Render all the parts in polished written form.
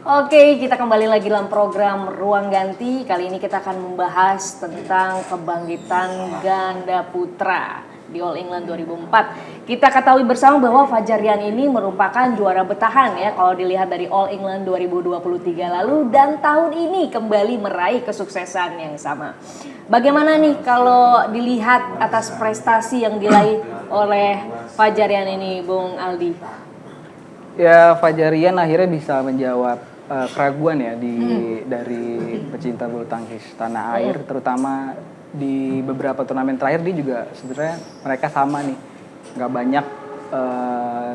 Oke, kita kembali lagi dalam program Ruang Ganti. Kali ini kita akan membahas tentang kebangkitan ganda putra di All England 2004. Kita ketahui bersama bahwa Fajar Rian ini merupakan juara bertahan ya kalau dilihat dari All England 2023 lalu, dan tahun ini kembali meraih kesuksesan yang sama. Bagaimana nih kalau dilihat atas prestasi yang diraih oleh Fajar Rian ini, Bung Aldi? Ya, Fajar Rian akhirnya bisa menjawab keraguan ya dari pecinta bulu tangkis tanah air, terutama di beberapa turnamen terakhir. Dia juga sebenarnya mereka sama nih, nggak banyak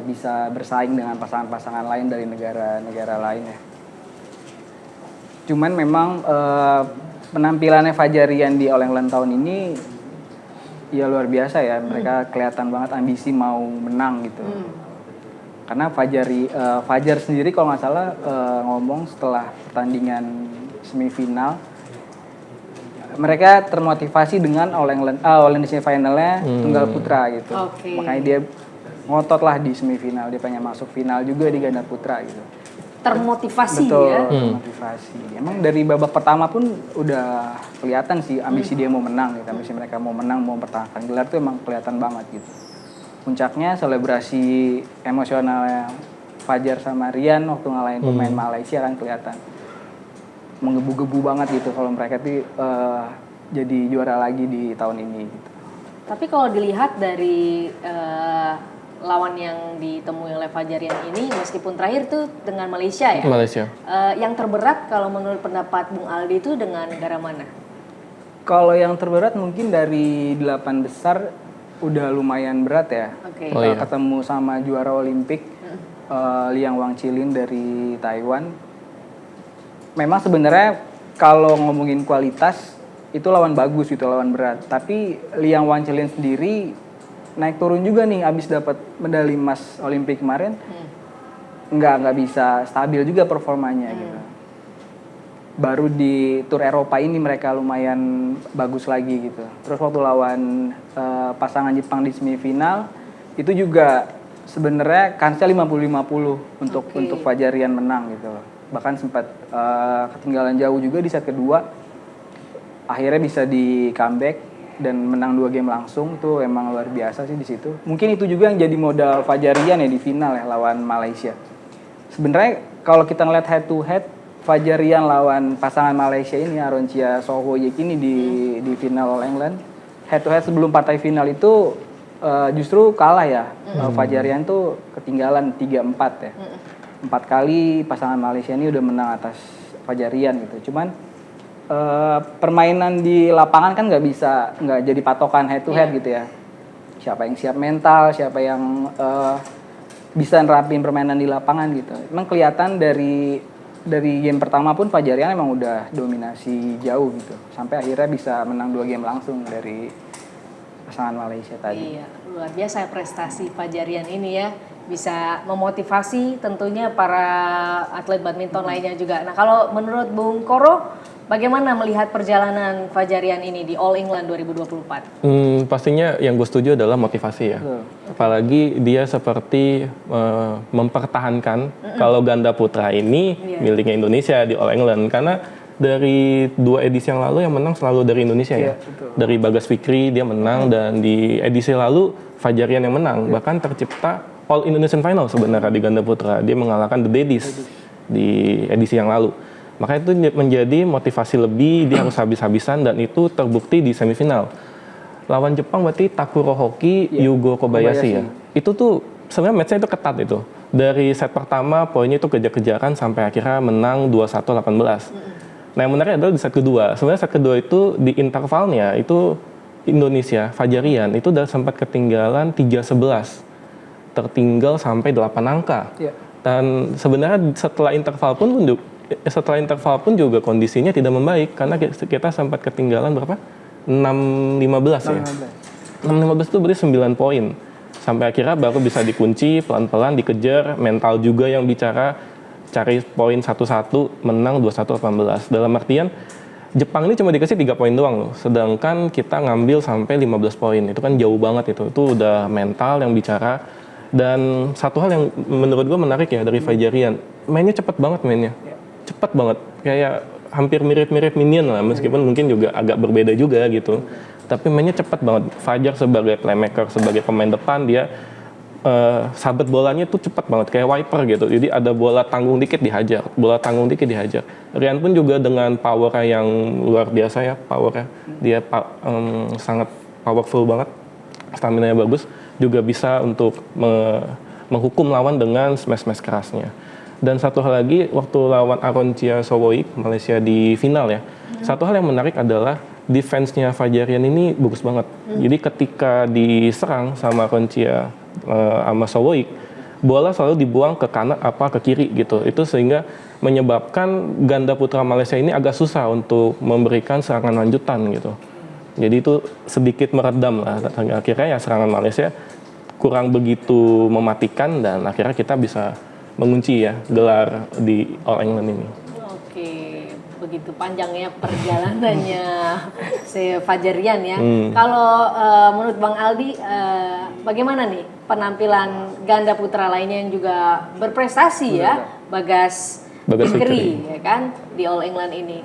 bisa bersaing dengan pasangan-pasangan lain dari negara-negara lain ya. Cuman memang penampilannya Fajar Rian di All England tahun ini ya luar biasa ya. Mereka kelihatan banget ambisi mau menang gitu. Karena Fajar sendiri kalau nggak salah ngomong setelah pertandingan semifinal, mereka termotivasi dengan All Indonesia finalnya tunggal putra gitu. Makanya dia ngotot lah di semifinal, dia pengen masuk final juga di ganda putra gitu. Termotivasi. Betul, ya. termotivasi. Emang dari babak pertama pun udah kelihatan sih ambisi dia mau menang gitu. Ambisi mereka mau menang, mau mempertahankan gelar tuh emang kelihatan banget gitu. Puncaknya selebrasi emosionalnya Fajar sama Rian waktu ngalahin pemain Malaysia kan kelihatan menggebu-gebu banget gitu kalau mereka tuh jadi juara lagi di tahun ini gitu. Tapi kalau dilihat dari lawan yang ditemui oleh Fajar Rian ini, meskipun terakhir tuh dengan Malaysia ya. Malaysia. Yang terberat kalau menurut pendapat Bung Aldi itu dengan negara mana? Kalau yang terberat mungkin dari 8 besar udah lumayan berat ya. Ketemu sama juara Olimpik Liang Wangchilin dari Taiwan. Memang sebenarnya kalau ngomongin kualitas itu lawan bagus gitu, lawan berat. Tapi Liang Wangchilin sendiri naik turun juga nih, abis dapat medali emas Olimpik kemarin. Nggak bisa stabil juga performanya gitu. Baru di Tour Eropa ini mereka lumayan bagus lagi gitu. Terus waktu lawan pasangan Jepang di semifinal itu juga sebenarnya kansnya 50-50 untuk Fajar Rian menang gitu. Bahkan sempat ketinggalan jauh juga di set kedua. Akhirnya bisa di comeback dan menang 2 game langsung. Itu emang luar biasa sih di situ. Mungkin itu juga yang jadi modal Fajar Rian ya di final ya lawan Malaysia. Sebenarnya kalau kita ngeliat head to head, Fajar Rian lawan pasangan Malaysia ini Aroncia Soho Yekini di final All England, head to head sebelum partai final itu justru kalah ya. Fajar Rian tuh ketinggalan 3-4 ya. 4 kali pasangan Malaysia ini udah menang atas Fajar Rian gitu. Cuman permainan di lapangan kan nggak jadi patokan head to head gitu ya. Siapa yang siap mental, siapa yang bisa nerapin permainan di lapangan gitu. Emang kelihatan dari game pertama pun Fajar Rian emang udah dominasi jauh gitu. Sampai akhirnya bisa menang 2 game langsung dari pasangan Malaysia tadi. Iya, luar biasa prestasi Fajar Rian ini ya. Bisa memotivasi tentunya para atlet badminton lainnya juga. Nah, kalau menurut Bung Koro, bagaimana melihat perjalanan Fajar Rian ini di All England 2024? Pastinya yang gue setuju adalah motivasi ya. Apalagi dia seperti mempertahankan kalau ganda putra ini miliknya Indonesia di All England. Karena dari 2 edisi yang lalu yang menang selalu dari Indonesia ya. Dari Bagas Fikri dia menang dan di edisi lalu Fajar Rian yang menang. Bahkan tercipta All Indonesian Final sebenarnya di ganda putra. Dia mengalahkan The Daddies di edisi yang lalu. Makanya itu menjadi motivasi lebih, dia harus habis-habisan dan itu terbukti di semifinal. Lawan Jepang berarti Takuro Hoki, Yugo Kobayashi ya. Itu tuh sebenarnya match-nya itu ketat itu. Dari set pertama poinnya itu kejar-kejaran sampai akhirnya menang 21-18. Nah yang menarik adalah di set kedua. Sebenarnya set kedua itu di intervalnya itu Indonesia, Fajar Rian itu udah sempat ketinggalan 3-11. Tertinggal sampai 8 angka. Dan sebenarnya setelah interval pun juga kondisinya tidak membaik karena kita sempat ketinggalan berapa? 6-15 ya. 6-15 itu berarti 9 poin. Sampai akhirnya baru bisa dikunci, pelan-pelan dikejar, mental juga yang bicara, cari poin 1-1, menang 21-18. Dalam artian Jepang ini cuma dikasih 3 poin doang loh. Sedangkan kita ngambil sampai 15 poin. Itu kan jauh banget itu. Itu udah mental yang bicara. Dan satu hal yang menurut gue menarik ya dari Fajar Rian, mainnya cepet banget mainnya. cepat banget, kayak hampir mirip-mirip Minion lah, meskipun mungkin juga agak berbeda juga gitu. Tapi mainnya cepat banget. Fajar sebagai playmaker, sebagai pemain depan, dia sabet bolanya tuh cepat banget, kayak wiper gitu. Jadi ada bola tanggung dikit dihajar, bola tanggung dikit dihajar. Rian pun juga dengan power yang luar biasa ya, powernya. Dia sangat powerful banget, stamina-nya bagus. Juga bisa untuk menghukum lawan dengan smash-smash kerasnya. Dan satu hal lagi, waktu lawan Aroncia Sowoik, Malaysia di final ya, satu hal yang menarik adalah defense-nya Fajarian ini bagus banget. Jadi ketika diserang sama Aroncia sama Sowoik, bola selalu dibuang ke kanan apa ke kiri gitu. Itu sehingga menyebabkan ganda putra Malaysia ini agak susah untuk memberikan serangan lanjutan gitu. Jadi itu sedikit meredam lah. Akhirnya ya serangan Malaysia kurang begitu mematikan dan akhirnya kita bisa mengunci ya gelar di All England ini. Oke, begitu panjangnya perjalanannya si Fajarian ya. Kalau menurut Bang Aldi, bagaimana nih penampilan ganda putra lainnya yang juga berprestasi ya, Bagas Fikri ya kan di All England ini?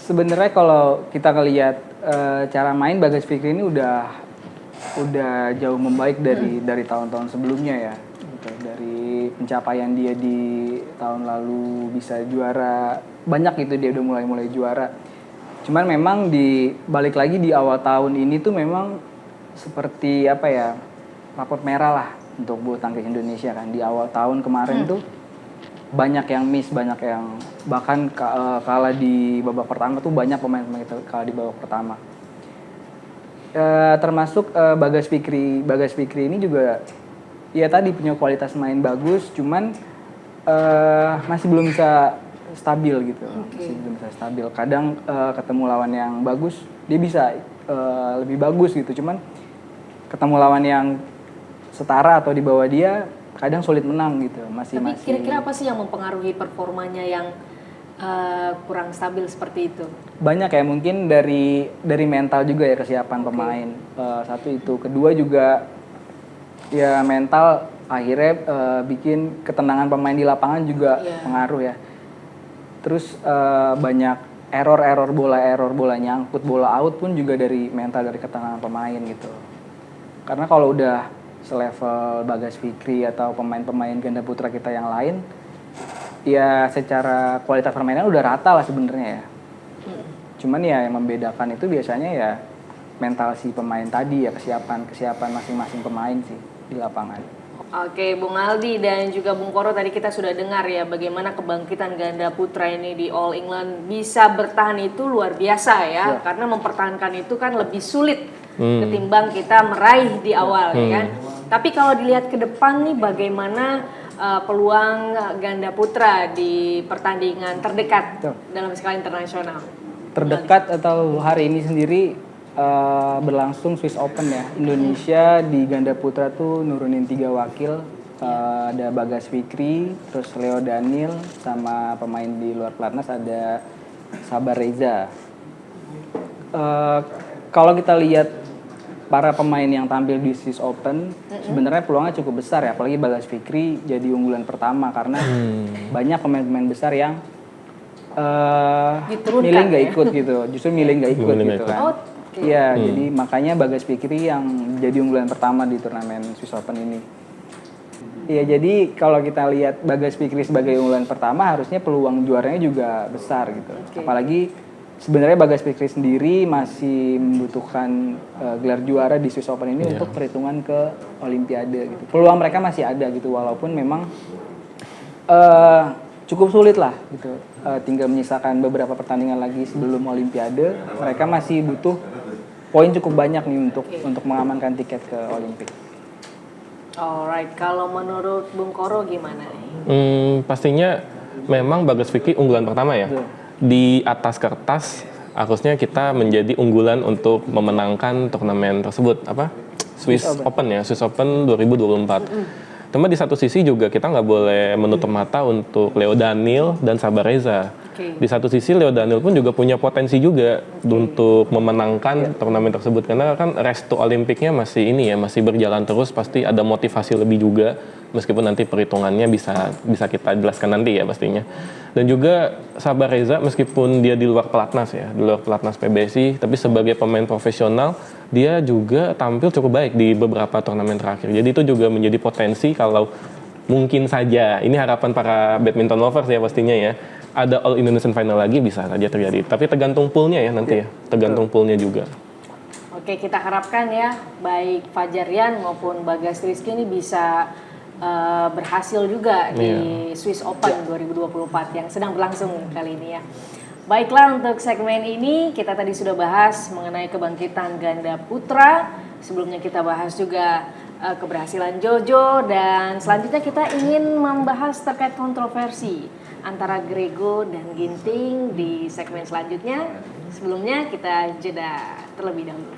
Sebenarnya kalau kita ngelihat cara main Bagas Fikri ini udah jauh membaik dari tahun-tahun sebelumnya ya. Dari pencapaian dia di tahun lalu bisa juara banyak itu, dia udah mulai juara. Cuman memang balik lagi di awal tahun ini tuh memang seperti apa ya, rapot merah lah untuk bulu tangkis Indonesia kan. Di awal tahun kemarin tuh banyak yang miss, banyak yang bahkan kalah di babak pertama tuh, banyak pemain-pemain kalah di babak pertama. Termasuk Bagas Fikri ini juga ya tadi punya kualitas main bagus, cuman masih belum bisa stabil gitu. Masih belum bisa stabil. Kadang ketemu lawan yang bagus, dia bisa lebih bagus gitu. Cuman ketemu lawan yang setara atau di bawah dia, kadang sulit menang gitu. Tapi kira-kira apa sih yang mempengaruhi performanya yang kurang stabil seperti itu? Banyak ya, mungkin dari mental juga ya, kesiapan pemain. Satu itu, kedua juga ya mental akhirnya bikin ketenangan pemain di lapangan juga pengaruh ya. Terus banyak error bola nyangkut, bola out pun juga dari mental, dari ketenangan pemain gitu. Karena kalau udah selevel Bagas Fikri atau pemain-pemain ganda putra kita yang lain, ya secara kualitas permainan udah rata lah sebenarnya ya. Cuman ya yang membedakan itu biasanya ya mental si pemain tadi ya, kesiapan masing-masing pemain sih di lapangan. Oke, Bung Aldi dan juga Bung Koro, tadi kita sudah dengar ya bagaimana kebangkitan ganda putra ini di All England. Bisa bertahan itu luar biasa ya, karena mempertahankan itu kan lebih sulit ketimbang kita meraih di awal ya kan. Tapi kalau dilihat ke depan nih, bagaimana peluang ganda putra di pertandingan terdekat dalam skala internasional? Terdekat atau hari ini sendiri berlangsung Swiss Open ya. Indonesia di ganda putra tuh nurunin 3 wakil. Ada Bagas Fikri, terus Leo Daniel, sama pemain di luar pelatnas ada Sabar Reza. Kalau kita lihat para pemain yang tampil di Swiss Open, sebenarnya peluangnya cukup besar ya, apalagi Bagas Fikri jadi unggulan pertama karena banyak pemain-pemain besar yang milih nggak ikut gitu, justru milih nggak ikut gitu kan. Iya, jadi makanya Bagas Fikri yang jadi unggulan pertama di turnamen Swiss Open ini. Iya, jadi kalau kita lihat Bagas Fikri sebagai unggulan pertama, harusnya peluang juaranya juga besar gitu. Apalagi sebenarnya Bagas Fikri sendiri masih membutuhkan gelar juara di Swiss Open ini untuk perhitungan ke Olimpiade gitu. Peluang mereka masih ada gitu, walaupun memang cukup sulit lah gitu. Tinggal menyisakan beberapa pertandingan lagi sebelum Olimpiade, mereka masih butuh poin cukup banyak nih untuk mengamankan tiket ke Olimpik. Alright, kalau menurut Bung Koro gimana nih? Pastinya memang Bagas Fikri unggulan pertama ya. Di atas kertas harusnya kita menjadi unggulan untuk memenangkan turnamen tersebut, apa? Swiss Open ya, Swiss Open 2024. Cuma di satu sisi juga kita nggak boleh menutup mata untuk Leo Daniel dan Sabar Reza. Di satu sisi Leo Daniel pun juga punya potensi juga untuk memenangkan turnamen tersebut, karena kan race to Olimpiknya masih masih berjalan terus, pasti ada motivasi lebih juga, meskipun nanti perhitungannya bisa kita jelaskan nanti ya pastinya. Dan juga Sabar Reza, meskipun dia di luar pelatnas di luar pelatnas PBSI, tapi sebagai pemain profesional dia juga tampil cukup baik di beberapa turnamen terakhir. Jadi itu juga menjadi potensi kalau mungkin saja, ini harapan para badminton lovers ya pastinya ya, ada All Indonesian Final lagi bisa saja terjadi. Tapi tergantung poolnya ya nanti tergantung poolnya juga. Oke, kita harapkan ya baik Fajar Rian maupun Bagas Rizky ini bisa berhasil juga di Swiss Open 2024 yang sedang berlangsung kali ini ya. Baiklah, untuk segmen ini kita tadi sudah bahas mengenai kebangkitan ganda putra. Sebelumnya kita bahas juga keberhasilan Jojo, dan selanjutnya kita ingin membahas terkait kontroversi antara Grego dan Ginting di segmen selanjutnya. Sebelumnya kita jeda terlebih dahulu.